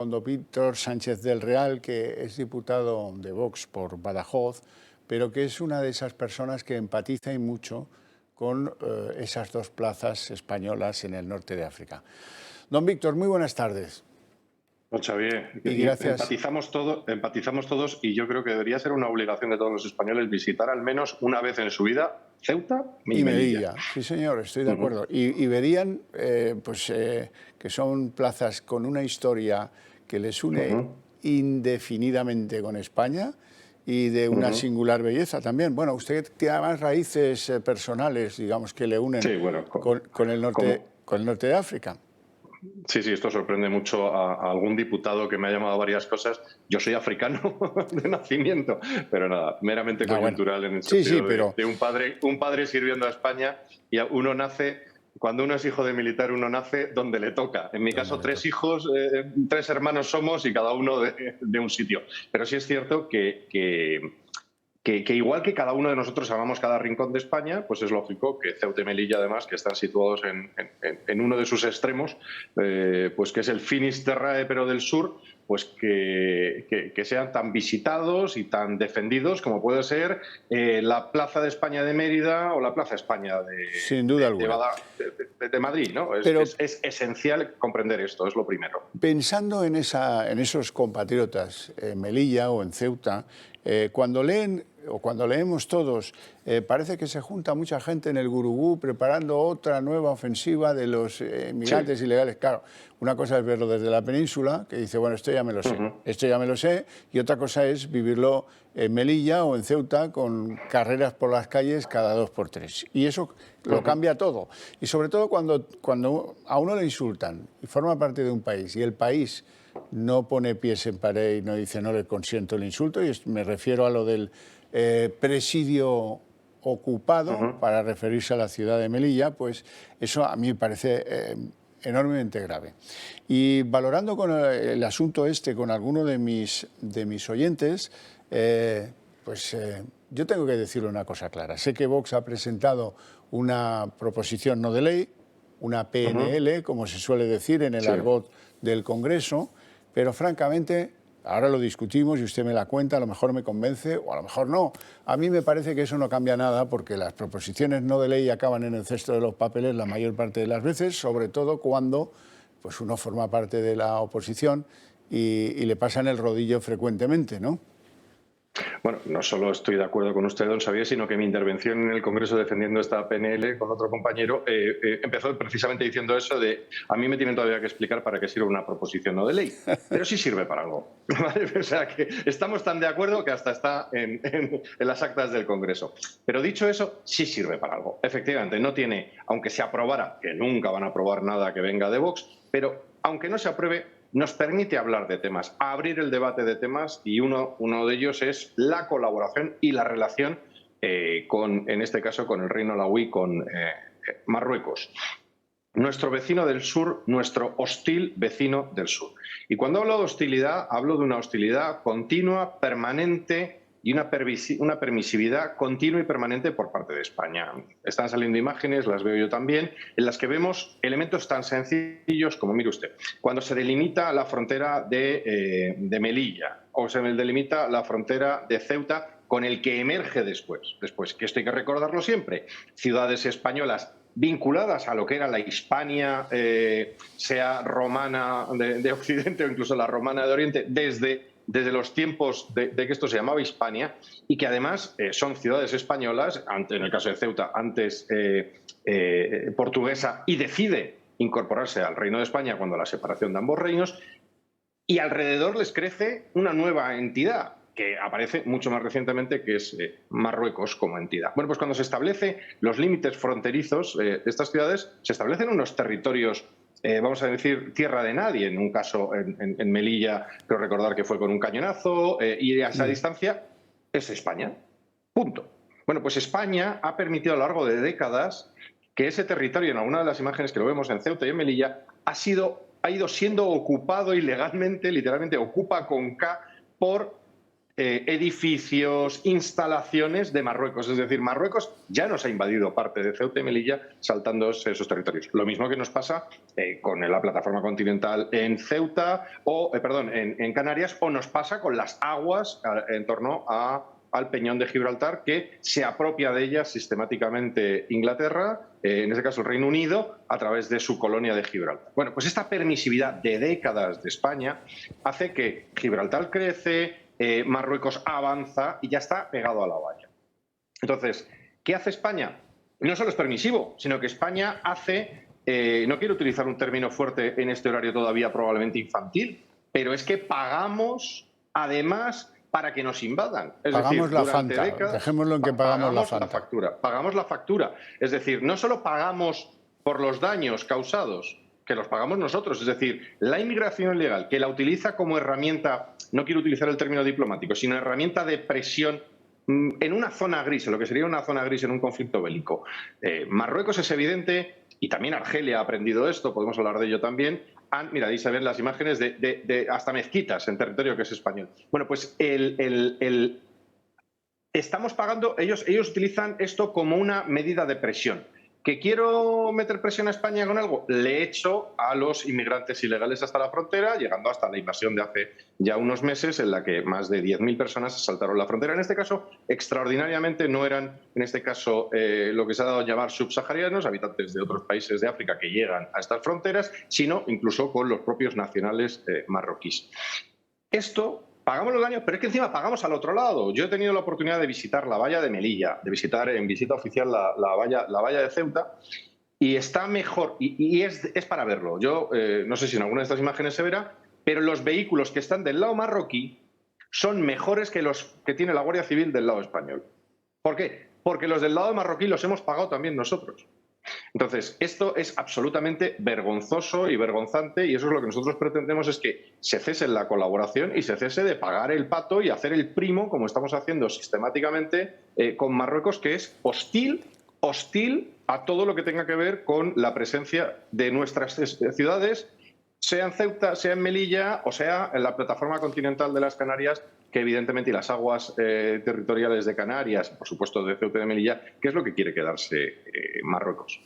Don Víctor Sánchez del Real, que es diputado de Vox por Badajoz, pero que es una de esas personas que empatiza y mucho con esas dos plazas españolas en el norte de África. Don Víctor, muy buenas tardes. Pues Xavier, Y gracias. empatizamos todos y yo creo que debería ser una obligación de todos los españoles visitar al menos una vez en su vida Ceuta y Y Melilla. Melilla, sí señor, estoy de acuerdo. Y verían que son plazas con una historia que les une indefinidamente con España y de una singular belleza también. Bueno, usted tiene además raíces personales, digamos, que le unen Sí, bueno, con el norte de África. Sí, esto sorprende mucho a algún diputado que me ha llamado varias cosas. Yo soy africano de nacimiento, pero nada, meramente Bueno. coyuntural en el Sí, sentido pero de un padre sirviendo a España y uno nace. Cuando uno es hijo de militar, uno nace donde le toca. En mi caso, tres hijos, tres hermanos somos y cada uno de un sitio. Pero sí es cierto que igual que cada uno de nosotros amamos cada rincón de España, pues es lógico que Ceuta y Melilla, además, que están situados en uno de sus extremos, pues que es el Finisterrae, pero del sur, pues que sean tan visitados y tan defendidos como puede ser la Plaza de España de Mérida o la Plaza de España sin duda alguna. de Madrid, ¿no? Pero es esencial comprender esto, es lo primero. pensando en esos compatriotas en Melilla o en Ceuta, cuando leen o cuando leemos todos, parece que se junta mucha gente en el Gurugú preparando otra nueva ofensiva de los inmigrantes ilegales. Claro, una cosa es verlo desde la península, que dice, bueno, esto ya me lo sé, esto ya me lo sé, y otra cosa es vivirlo en Melilla o en Ceuta con carreras por las calles cada 2 por 3. Y eso lo cambia todo. Y sobre todo cuando a uno le insultan y forma parte de un país y el país no pone pies en pared y no dice no le consiento el insulto, y me refiero a lo del presidio ocupado para referirse a la ciudad de Melilla, pues eso a mí me parece enormemente grave. Y valorando con el asunto con alguno de mis oyentes, yo tengo que decirle una cosa clara. Sé que Vox ha presentado una proposición no de ley, una PNL, como se suele decir en el argot del Congreso, pero francamente, ahora lo discutimos y usted me la cuenta, a lo mejor me convence o a lo mejor no. A mí me parece que eso no cambia nada porque las proposiciones no de ley acaban en el cesto de los papeles la mayor parte de las veces, sobre todo cuando pues uno forma parte de la oposición y le pasan el rodillo frecuentemente, ¿no? Bueno, no solo estoy de acuerdo con usted, don Xavier, sino que mi intervención en el Congreso defendiendo esta PNL con otro compañero empezó precisamente diciendo eso de a mí me tienen todavía que explicar para qué sirve una proposición no de ley, pero sí sirve para algo. ¿Vale? O sea que estamos tan de acuerdo que hasta está en las actas del Congreso. Pero dicho eso, sí sirve para algo. Efectivamente, no tiene, aunque se aprobara, que nunca van a aprobar nada que venga de Vox, pero aunque no se apruebe, nos permite hablar de temas, abrir el debate de temas y uno de ellos es la colaboración y la relación en este caso, con el Reino Alauí, con Marruecos. Nuestro vecino del sur, nuestro hostil vecino del sur. Y cuando hablo de hostilidad, hablo de una hostilidad continua, permanente y una permisividad continua y permanente por parte de España. Están saliendo imágenes, las veo yo también, en las que vemos elementos tan sencillos como, mire usted, cuando se delimita la frontera de Melilla o se delimita la frontera de Ceuta con el que emerge después, que esto hay que recordarlo siempre, ciudades españolas vinculadas a lo que era la Hispania, sea romana de Occidente o incluso la romana de Oriente, desde los tiempos de que esto se llamaba Hispania, y que además son ciudades españolas, en el caso de Ceuta, antes portuguesa, y decide incorporarse al Reino de España cuando la separación de ambos reinos, y alrededor les crece una nueva entidad, que aparece mucho más recientemente, que es Marruecos como entidad. Bueno, pues cuando se establecen los límites fronterizos de estas ciudades, se establecen unos territorios, vamos a decir, tierra de nadie. En un caso, en Melilla, creo recordar que fue con un cañonazo, y a esa distancia es España. Punto. Bueno, pues España ha permitido a lo largo de décadas que ese territorio, en alguna de las imágenes que lo vemos en Ceuta y en Melilla, ha ido siendo ocupado ilegalmente, literalmente ocupa con K, por edificios, instalaciones de Marruecos. Es decir, Marruecos ya nos ha invadido parte de Ceuta y Melilla saltándose esos territorios. Lo mismo que nos pasa con la plataforma continental en Ceuta, en Canarias, o nos pasa con las aguas en torno al Peñón de Gibraltar, que se apropia de ellas sistemáticamente Inglaterra, en este caso el Reino Unido, a través de su colonia de Gibraltar. Bueno, pues esta permisividad de décadas de España hace que Gibraltar crece, Marruecos avanza y ya está pegado a la valla. Entonces, ¿qué hace España? No solo es permisivo, sino que España hace, no quiero utilizar un término fuerte en este horario todavía probablemente infantil, pero es que pagamos además para que nos invadan. Es Pagamos decir, la durante Fanta, décadas dejémoslo en que pagamos la Fanta. Pagamos la factura. Es decir, no solo pagamos por los daños causados, que los pagamos nosotros. Es decir, la inmigración ilegal, que la utiliza como herramienta, no quiero utilizar el término diplomático, sino herramienta de presión en una zona gris, en lo que sería una zona gris en un conflicto bélico. Marruecos es evidente, y también Argelia ha aprendido esto, podemos hablar de ello también. Mira, ahí se ven las imágenes de hasta mezquitas en territorio que es español. Bueno, pues estamos pagando, ellos utilizan esto como una medida de presión. ¿Que quiero meter presión a España con algo? Le echo a los inmigrantes ilegales hasta la frontera, llegando hasta la invasión de hace ya unos meses, en la que más de 10.000 personas saltaron la frontera. En este caso, extraordinariamente, no eran, en este caso, lo que se ha dado a llamar subsaharianos, habitantes de otros países de África que llegan a estas fronteras, sino incluso con los propios nacionales marroquíes. Esto... Pagamos los daños, pero es que encima pagamos al otro lado. Yo he tenido la oportunidad de visitar la valla de Melilla, de visitar en visita oficial la valla de Ceuta, y está mejor, y es para verlo. Yo no sé si en alguna de estas imágenes se verá, pero los vehículos que están del lado marroquí son mejores que los que tiene la Guardia Civil del lado español. ¿Por qué? Porque los del lado marroquí los hemos pagado también nosotros. Entonces, esto es absolutamente vergonzoso y vergonzante, y eso es lo que nosotros pretendemos, es que se cese la colaboración y se cese de pagar el pato y hacer el primo, como estamos haciendo sistemáticamente con Marruecos, que es hostil a todo lo que tenga que ver con la presencia de nuestras ciudades, sea en Ceuta, sea en Melilla o sea en la plataforma continental de las Canarias, que evidentemente, y las aguas territoriales de Canarias, por supuesto de Ceuta y de Melilla, que es lo que quiere quedarse Marruecos.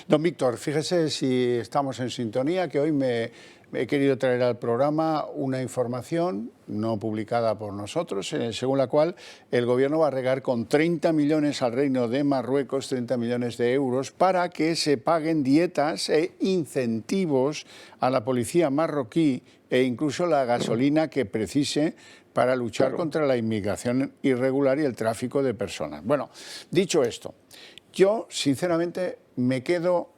Don Víctor, fíjese si estamos en sintonía, que hoy me he querido traer al programa una información no publicada por nosotros, según la cual el Gobierno va a regar con 30 millones al Reino de Marruecos, 30 millones de euros, para que se paguen dietas e incentivos a la policía marroquí e incluso la gasolina que precise para luchar contra la inmigración irregular y el tráfico de personas. Bueno, dicho esto, yo sinceramente me quedo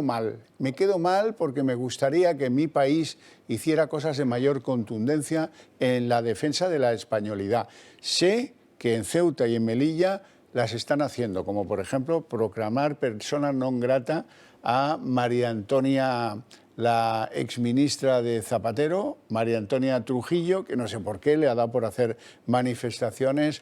mal. Me quedo mal porque me gustaría que mi país hiciera cosas de mayor contundencia en la defensa de la españolidad. Sé que en Ceuta y en Melilla las están haciendo, como por ejemplo proclamar persona non grata a María Antonia, la exministra de Zapatero, María Antonia Trujillo, que no sé por qué le ha dado por hacer manifestaciones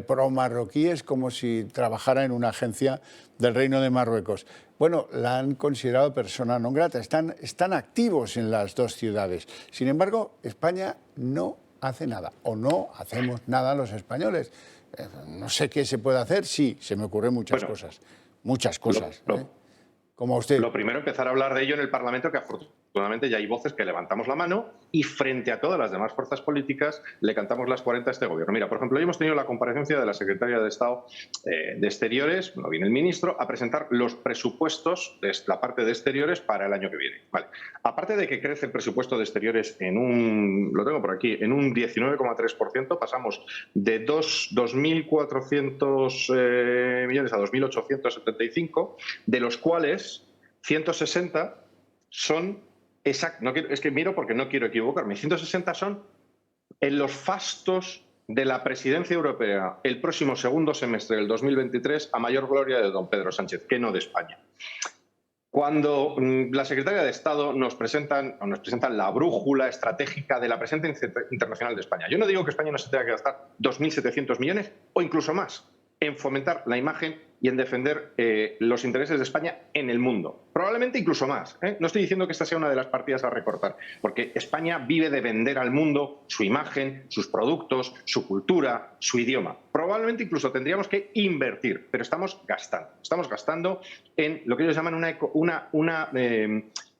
pro-marroquíes como si trabajara en una agencia del Reino de Marruecos. Bueno, la han considerado persona non grata, están activos en las dos ciudades. Sin embargo, España no hace nada, o no hacemos nada los españoles. No sé qué se puede hacer, sí, se me ocurren muchas cosas, como a usted. Lo primero, empezar a hablar de ello en el Parlamento, que afortunadamente ya hay voces que levantamos la mano y frente a todas las demás fuerzas políticas le cantamos las 40 a este gobierno. Mira, por ejemplo, hoy hemos tenido la comparecencia de la secretaria de Estado de Exteriores, no viene el ministro, a presentar los presupuestos de la parte de Exteriores para el año que viene. Vale. Aparte de que crece el presupuesto de Exteriores en un 19,3%, pasamos de 2.400 millones a 2.875, de los cuales 160 son exactos, es que miro porque no quiero equivocarme, 160 son en los fastos de la presidencia europea el próximo segundo semestre del 2023, a mayor gloria de don Pedro Sánchez, que no de España. Cuando la secretaria de Estado nos presentan la brújula estratégica de la presencia internacional de España, yo no digo que España no se tenga que gastar 2.700 millones o incluso más en fomentar la imagen y en defender los intereses de España en el mundo. Probablemente incluso más. No estoy diciendo que esta sea una de las partidas a recortar, porque España vive de vender al mundo su imagen, sus productos, su cultura, su idioma. Probablemente incluso tendríamos que invertir, pero estamos gastando. Estamos gastando en lo que ellos llaman una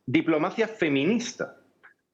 diplomacia feminista.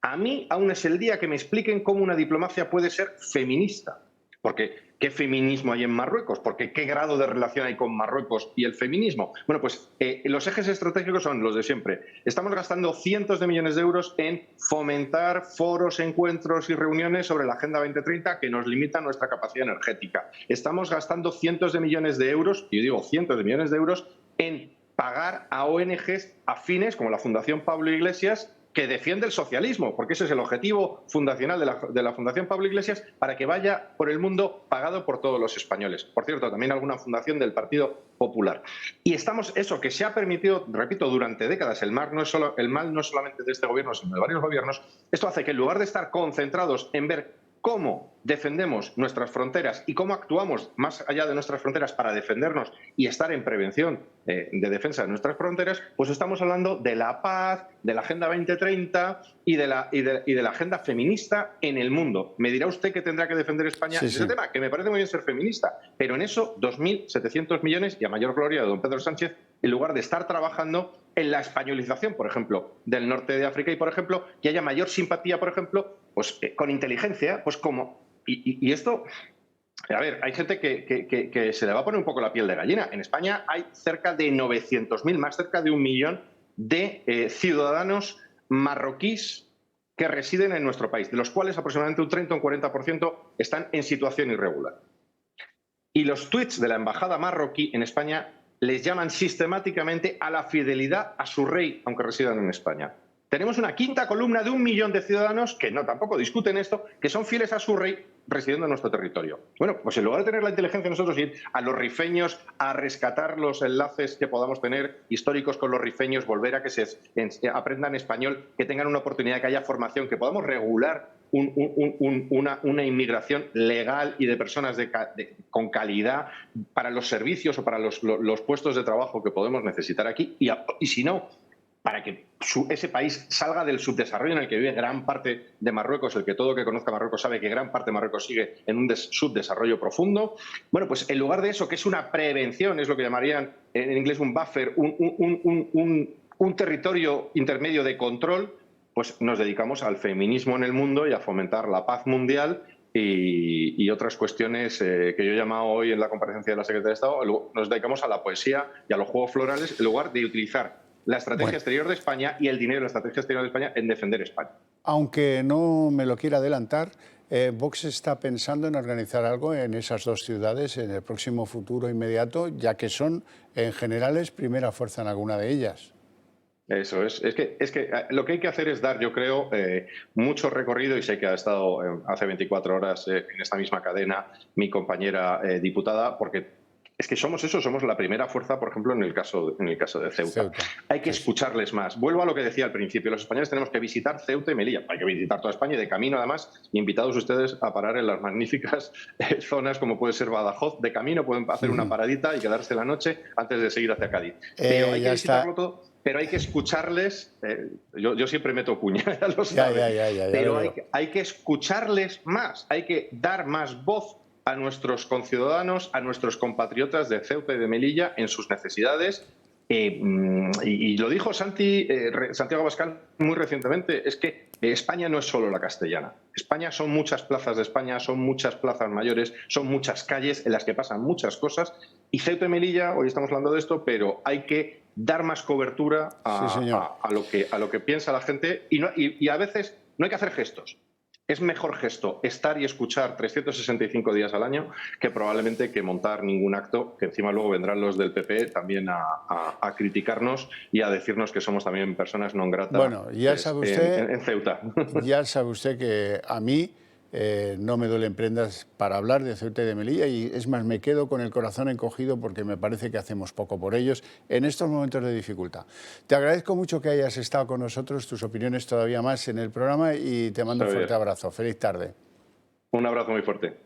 A mí aún es el día que me expliquen cómo una diplomacia puede ser feminista. Porque, ¿qué feminismo hay en Marruecos? Porque, ¿qué grado de relación hay con Marruecos y el feminismo? Bueno, pues los ejes estratégicos son los de siempre. Estamos gastando cientos de millones de euros en fomentar foros, encuentros y reuniones sobre la Agenda 2030 que nos limitan nuestra capacidad energética. Estamos gastando cientos de millones de euros, y yo digo cientos de millones de euros, en pagar a ONGs afines, como la Fundación Pablo Iglesias, que defiende el socialismo, porque ese es el objetivo fundacional de la Fundación Pablo Iglesias, para que vaya por el mundo pagado por todos los españoles. Por cierto, también alguna fundación del Partido Popular. Y estamos, eso que se ha permitido, repito, durante décadas, el mal no es solamente de este gobierno, sino de varios gobiernos, esto hace que en lugar de estar concentrados en ver cómo defendemos nuestras fronteras y cómo actuamos más allá de nuestras fronteras para defendernos y estar en prevención de defensa de nuestras fronteras, pues estamos hablando de la paz, de la Agenda 2030 y de la agenda feminista en el mundo. Me dirá usted que tendrá que defender España en ese tema, que me parece muy bien ser feminista, pero en eso 2.700 millones, y a mayor gloria de don Pedro Sánchez, en lugar de estar trabajando en la españolización, por ejemplo, del norte de África y, por ejemplo, que haya mayor simpatía, por ejemplo, pues con inteligencia, pues como... Y esto... A ver, hay gente que se le va a poner un poco la piel de gallina. En España hay cerca de 900.000, más cerca de 1 millón de ciudadanos marroquíes que residen en nuestro país, de los cuales aproximadamente un 30 o un 40% están en situación irregular. Y los tuits de la embajada marroquí en España les llaman sistemáticamente a la fidelidad a su rey, aunque residan en España. Tenemos una quinta columna de 1 millón de ciudadanos que no tampoco discuten esto, que son fieles a su rey residiendo en nuestro territorio. Bueno, pues en lugar de tener la inteligencia nosotros ir a los rifeños a rescatar los enlaces que podamos tener históricos con los rifeños, volver a que se aprendan español, que tengan una oportunidad, que haya formación, que podamos regular una inmigración legal y de personas con calidad para los servicios o para los puestos de trabajo que podemos necesitar aquí, y si no, para que ese país salga del subdesarrollo en el que vive gran parte de Marruecos. El que todo que conozca Marruecos sabe que gran parte de Marruecos sigue en un subdesarrollo profundo. Bueno, pues en lugar de eso, que es una prevención, es lo que llamarían en inglés un buffer, un territorio intermedio de control, pues nos dedicamos al feminismo en el mundo y a fomentar la paz mundial y otras cuestiones que yo he llamado hoy en la comparecencia de la Secretaría de Estado. Nos dedicamos a la poesía y a los juegos florales en lugar de utilizar la estrategia exterior de España y el dinero de la estrategia exterior de España en defender España. Aunque no me lo quiera adelantar, Vox está pensando en organizar algo en esas dos ciudades en el próximo futuro inmediato, ya que son, en generales, primera fuerza en alguna de ellas. Eso es. Es que lo que hay que hacer es dar, yo creo, mucho recorrido, y sé que ha estado hace 24 horas en esta misma cadena mi compañera diputada, porque es que somos la primera fuerza, por ejemplo, en el caso de Ceuta. Hay que escucharles más. Vuelvo a lo que decía al principio. Los españoles tenemos que visitar Ceuta y Melilla. Hay que visitar toda España y de camino, además, invitados ustedes a parar en las magníficas zonas como puede ser Badajoz. De camino pueden hacer una paradita y quedarse la noche antes de seguir hacia Cádiz. Pero hay que visitarlo todo. Pero hay que escucharles, yo siempre meto cuña, ya lo saben, pero hay que escucharles más, hay que dar más voz a nuestros conciudadanos, a nuestros compatriotas de Ceuta y de Melilla en sus necesidades. Y lo dijo Santiago Abascal muy recientemente, es que España no es solo la castellana. España son muchas plazas de España, son muchas plazas mayores, son muchas calles en las que pasan muchas cosas. Y Ceuta y Melilla, hoy estamos hablando de esto, pero hay que dar más cobertura a lo que piensa la gente y a veces no hay que hacer gestos. Es mejor gesto estar y escuchar 365 días al año que probablemente que montar ningún acto, que encima luego vendrán los del PP también a criticarnos y a decirnos que somos también personas non gratas. Bueno, ya sabe usted, en Ceuta. Ya sabe usted que a mí no me duelen prendas para hablar de Ceuta y de Melilla, y es más, me quedo con el corazón encogido porque me parece que hacemos poco por ellos en estos momentos de dificultad. Te agradezco mucho que hayas estado con nosotros, tus opiniones todavía más en el programa, y te mando un fuerte abrazo. Feliz tarde. Un abrazo muy fuerte.